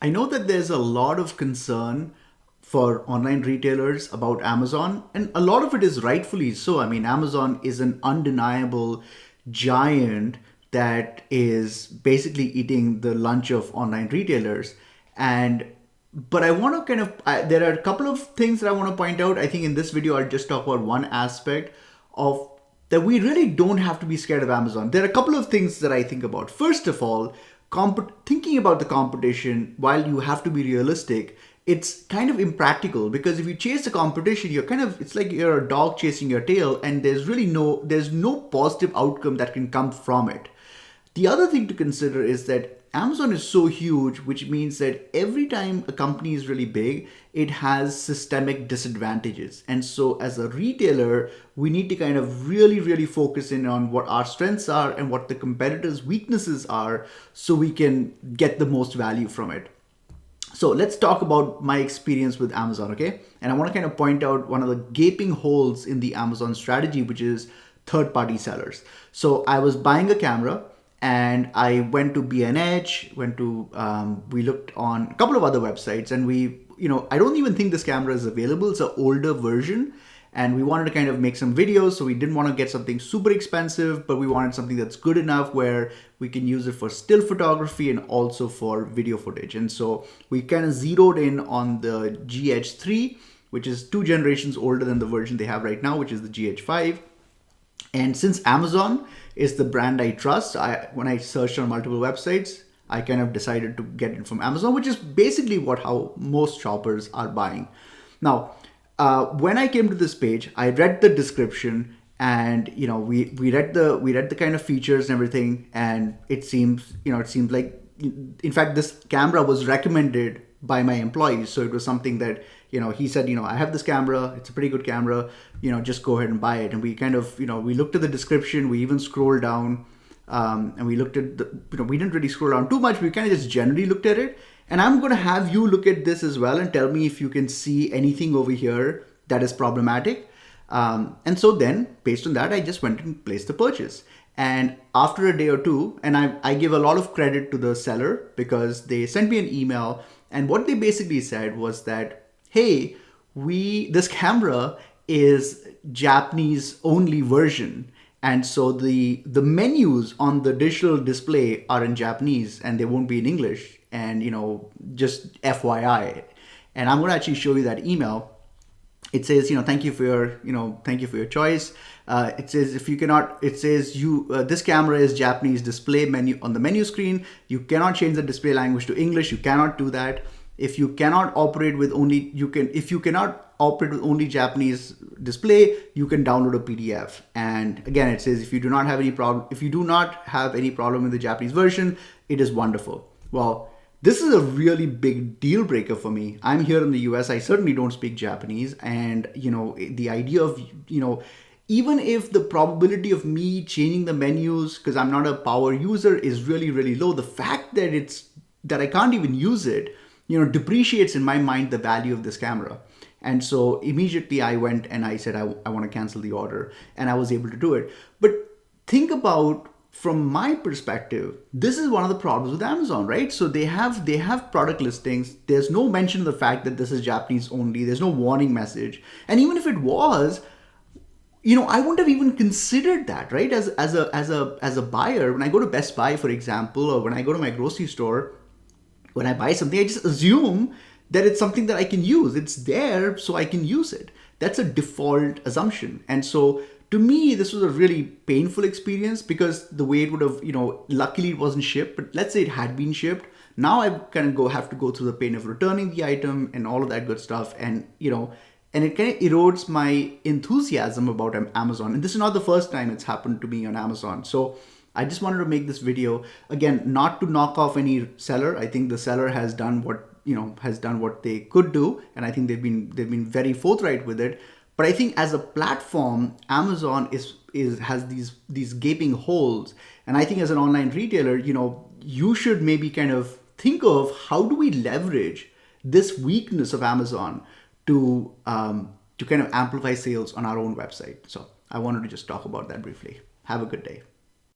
I know that there's a lot of concern for online retailers about Amazon, and a lot of it is rightfully so. I mean, Amazon is an undeniable giant that is basically eating the lunch of online retailers. And but I want to there are a couple of things that I want to point out. I think in this video, I'll just talk about one aspect of that we really don't have to be scared of Amazon. There are a couple of things that I think about. First of all, thinking about the competition, while you have to be realistic, it's kind of impractical because if you chase the competition, it's like you're a dog chasing your tail, and there's no positive outcome that can come from it. The other thing to consider is that Amazon is so huge, which means that every time a company is really big, it has systemic disadvantages. And so, as a retailer, we need to kind of really, really focus in on what our strengths are and what the competitors' weaknesses are so we can get the most value from it. So let's talk about my experience with Amazon, okay? And I want to kind of point out one of the gaping holes in the Amazon strategy, which is third party sellers. So I was buying a camera and I went to B&H, we looked on a couple of other websites, and I don't even think this camera is available. It's an older version, and we wanted to kind of make some videos, so we didn't want to get something super expensive, but we wanted something that's good enough where we can use it for still photography and also for video footage. And so we kind of zeroed in on the GH3, which is 2 generations older than the version they have right now, which is the GH5. And since Amazon is the brand I trust, when I searched on multiple websites, I kind of decided to get it from Amazon, which is basically how most shoppers are buying. Now, when I came to this page, I read the description, and we read the kind of features and everything, and it seems like, in fact, this camera was recommended by my employees. So it was something that, he said, I have this camera, it's a pretty good camera, just go ahead and buy it. And we kind of, we looked at the description, we even scrolled down, and we looked at we didn't really scroll down too much. We kind of just generally looked at it. And I'm going to have you look at this as well and tell me if you can see anything over here that is problematic. And so then, based on that, I just went and placed the purchase. And after a day or two, and I give a lot of credit to the seller because they sent me an email, and what they basically said was that, hey, this camera is Japanese only version. And so the menus on the digital display are in Japanese and they won't be in English. And, just FYI. And I'm going to actually show you that email. It says, thank you for your choice. It says, this camera is Japanese display menu on the menu screen. You cannot change the display language to English. You cannot do that. If you cannot operate with only Japanese display, you can download a PDF. And again, it says if you do not have any problem with the Japanese version, it is wonderful. Well, this is a really big deal breaker for me. I'm here in the US. I certainly don't speak Japanese. And, the idea of, even if the probability of me changing the menus, because I'm not a power user, is really, really low, the fact that I can't even use it, depreciates in my mind the value of this camera. And so immediately I went and I said, I want to cancel the order, and I was able to do it. But think about, from my perspective, this is one of the problems with Amazon, right? So they have product listings. There's no mention of the fact that this is Japanese only. There's no warning message. And even if it was, I wouldn't have even considered that, right? As a buyer, when I go to Best Buy, for example, or when I go to my grocery store, when I buy something, I just assume that it's something that I can use. It's there, so I can use it. That's a default assumption. And so to me, this was a really painful experience because the way it would have, luckily it wasn't shipped, but let's say it had been shipped. Now I kind of have to go through the pain of returning the item and all of that good stuff. And, and it kind of erodes my enthusiasm about Amazon. And this is not the first time it's happened to me on Amazon. So I just wanted to make this video, again, not to knock off any seller. I think the seller has done what they could do, and I think they've been very forthright with it. But I think as a platform, Amazon has these gaping holes, and I think as an online retailer, you should maybe kind of think of how do we leverage this weakness of Amazon to kind of amplify sales on our own website. So I wanted to just talk about that briefly. Have a good day.